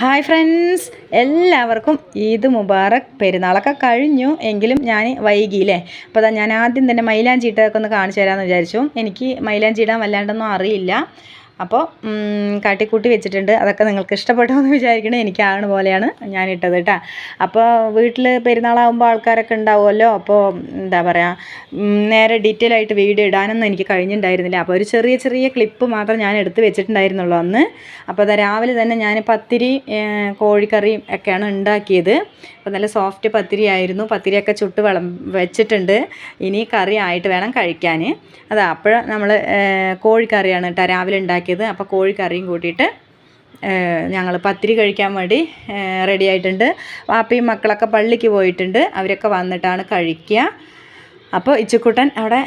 Hi friends, എല്ലാവർക്കും ഈദ് മുബാറക്. പെരുന്നാളൊക്കെ കഴിഞ്ഞു എങ്കിലും ഞാൻ വൈകിയില്ലേ. അപ്പോൾ അതാ ഞാൻ ആദ്യം തന്നെ മൈലാഞ്ചി ഇട്ടതൊക്കെ ഒന്ന് കാണിച്ചു തരാമെന്ന് വിചാരിച്ചു. എനിക്ക് മൈലാഞ്ചി ഇടാൻ വല്ലാണ്ടൊന്നും അറിയില്ല. അപ്പോൾ കാട്ടിക്കൂട്ടി വെച്ചിട്ടുണ്ട്. അതൊക്കെ നിങ്ങൾക്ക് ഇഷ്ടപ്പെട്ടോ എന്ന് വിചാരിക്കണം. എനിക്കാണ് പോലെയാണ് ഞാൻ ഇട്ടത് കേട്ടോ. അപ്പോൾ വീട്ടിൽ പെരുന്നാളാകുമ്പോൾ ആൾക്കാരൊക്കെ ഉണ്ടാവുമല്ലോ. അപ്പോൾ എന്താ പറയുക, നേരെ ഡീറ്റെയിൽ ആയിട്ട് വീഡിയോ ഇടാനൊന്നും എനിക്ക് കഴിഞ്ഞിട്ടുണ്ടായിരുന്നില്ല. അപ്പോൾ ഒരു ചെറിയ ചെറിയ ക്ലിപ്പ് മാത്രം ഞാൻ എടുത്ത് വെച്ചിട്ടുണ്ടായിരുന്നുള്ളൂ അന്ന്. അപ്പോൾ അത് രാവിലെ തന്നെ ഞാൻ പത്തിരി കോഴിക്കറിയും ഒക്കെയാണ് ഉണ്ടാക്കിയത്. അപ്പോൾ നല്ല സോഫ്റ്റ് പത്തിരി ആയിരുന്നു. പത്തിരിയൊക്കെ ചുട്ട് വെച്ചിട്ടുണ്ട്. ഇനി കറി ആയിട്ട് വേണം കഴിക്കാൻ. അതാ അപ്പോൾ നമ്മൾ കോഴിക്കറിയാണ് കേട്ടോ രാവിലെ ഉണ്ടാക്കിയത്. അപ്പോൾ കോഴിക്കറിയും കൂട്ടിയിട്ട് ഞങ്ങൾ പത്തിരി കഴിക്കാൻ വേണ്ടി റെഡി ആയിട്ടുണ്ട്. വാപ്പയും മക്കളൊക്കെ പള്ളിക്ക് പോയിട്ടുണ്ട്. അവരൊക്കെ വന്നിട്ടാണ് കഴിക്കുക. അപ്പോൾ ഇച്ചുക്കുട്ടൻ അവിടെ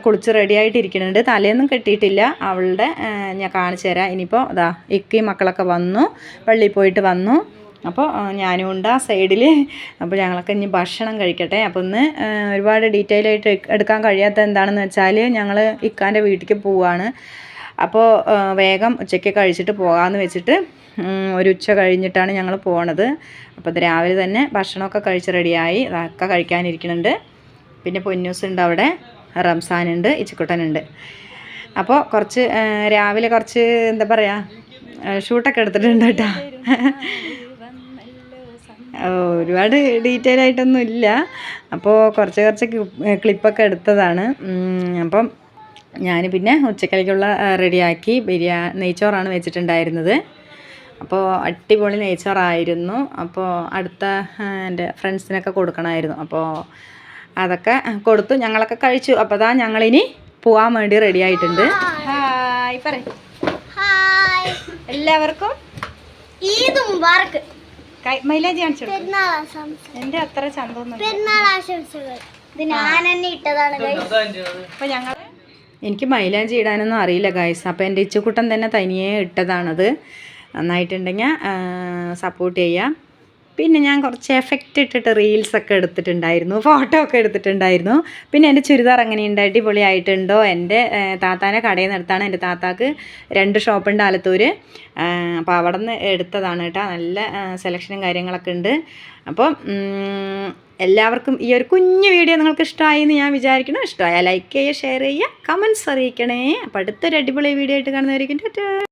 കുളിച്ച് റെഡി ആയിട്ടിരിക്കുന്നുണ്ട്. തലേന്നും കെട്ടിയിട്ടില്ല. അവളുടെ ഞാൻ കാണിച്ചു തരാം. ഇനിയിപ്പോൾ അതാ ഇക്കയും മക്കളൊക്കെ വന്നു, പള്ളിയിൽ പോയിട്ട് വന്നു. അപ്പോൾ ഞാനും ഉണ്ട് ആ സൈഡിൽ. അപ്പോൾ ഞങ്ങളൊക്കെ ഇനി ഭക്ഷണം കഴിക്കട്ടെ. അപ്പോൾ ഇന്ന് ഒരുപാട് ഡീറ്റെയിൽ ആയിട്ട് എടുക്കാൻ കഴിയാത്ത എന്താണെന്ന് വെച്ചാൽ ഞങ്ങൾ ഇക്കാൻ്റെ വീട്ടിലേക്ക് പോവുകയാണ്. അപ്പോൾ വേഗം ഉച്ചയ്ക്ക് കഴിച്ചിട്ട് പോകാമെന്ന് വെച്ചിട്ട് ഒരു ഉച്ച കഴിഞ്ഞിട്ടാണ് ഞങ്ങൾ പോണത്. അപ്പോൾ ഇത് രാവിലെ തന്നെ ഭക്ഷണമൊക്കെ കഴിച്ച് റെഡിയായി അതൊക്കെ കഴിക്കാനിരിക്കുന്നുണ്ട്. പിന്നെ പൊന്നൂസ് ഉണ്ട് അവിടെ, റംസാനുണ്ട്, ഇച്ചിക്കുട്ടനുണ്ട്. അപ്പോൾ കുറച്ച് രാവിലെ കുറച്ച് എന്താ പറയുക ഷൂട്ടൊക്കെ എടുത്തിട്ടുണ്ട് കേട്ടോ. ഒരുപാട് ഡീറ്റെയിൽ ആയിട്ടൊന്നും ഇല്ല. അപ്പോൾ കുറച്ച് ക്ലിപ്പൊക്കെ എടുത്തതാണ്. അപ്പം ഞാൻ പിന്നെ ഉച്ചക്കലേക്കുള്ള റെഡിയാക്കി. നെയ്ച്ചോറാണ് വെച്ചിട്ടുണ്ടായിരുന്നത്. അപ്പോൾ അടിപൊളി നെയ്ച്ചോറായിരുന്നു. അപ്പോൾ അടുത്ത എൻ്റെ ഫ്രണ്ട്സിനൊക്കെ കൊടുക്കണമായിരുന്നു. അപ്പോൾ അതൊക്കെ കൊടുത്തു, ഞങ്ങളൊക്കെ കഴിച്ചു. അപ്പോൾ അതാ ഞങ്ങളിനി പോകാൻ വേണ്ടി റെഡി ആയിട്ടുണ്ട്. ഹായ് പറ. ഹായ് എല്ലാവർക്കും ഈദ് മുബാറക്. മൈലാഞ്ചി കാണിച്ചു. എൻ്റെ അത്ര ചന്തമൊന്നും പെരുന്നാൾ ആശംസകൾ. ഇത് ഞാൻ തന്നെ ഇട്ടതാണ്. അപ്പോൾ എനിക്ക് മൈലാഞ്ചി ഇടാനൊന്നും അറിയില്ല ഗൈസ്. അപ്പോൾ എൻ്റെ ഇച്ചുക്കുട്ടൻ തന്നെ തനിയെ ഇട്ടതാണത്. നന്നായിട്ടുണ്ടെങ്കിൽ സപ്പോർട്ട് ചെയ്യാം. പിന്നെ ഞാൻ കുറച്ച് എഫക്റ്റ് ഇട്ടിട്ട് റീൽസൊക്കെ എടുത്തിട്ടുണ്ടായിരുന്നു, ഫോട്ടോ ഒക്കെ എടുത്തിട്ടുണ്ടായിരുന്നു. പിന്നെ എൻ്റെ ചുരിദാർ എങ്ങനെയുണ്ട്, അടിപൊളിയായിട്ടുണ്ടോ? എൻ്റെ താത്താൻ്റെ കടയിൽ നിന്ന് എടുത്താണ്. എൻ്റെ താത്താക്ക് 2 ഷോപ്പുണ്ട് ആലത്തൂർ. അപ്പോൾ അവിടെ നിന്ന് എടുത്തതാണ് കേട്ടോ. നല്ല സെലക്ഷനും കാര്യങ്ങളൊക്കെ ഉണ്ട്. അപ്പം എല്ലാവർക്കും ഈ ഒരു കുഞ്ഞു വീഡിയോ നിങ്ങൾക്ക് ഇഷ്ടമായി എന്ന് ഞാൻ വിചാരിക്കണം. ഇഷ്ടമായാൽ ലൈക്ക് ചെയ്യുക, ഷെയർ ചെയ്യുക, കമൻറ്റ്സ് അറിയിക്കണേ. അപ്പോൾ അടുത്തൊരു അടിപൊളി വീഡിയോ ആയിട്ട് കാണുന്നതായിരിക്കും.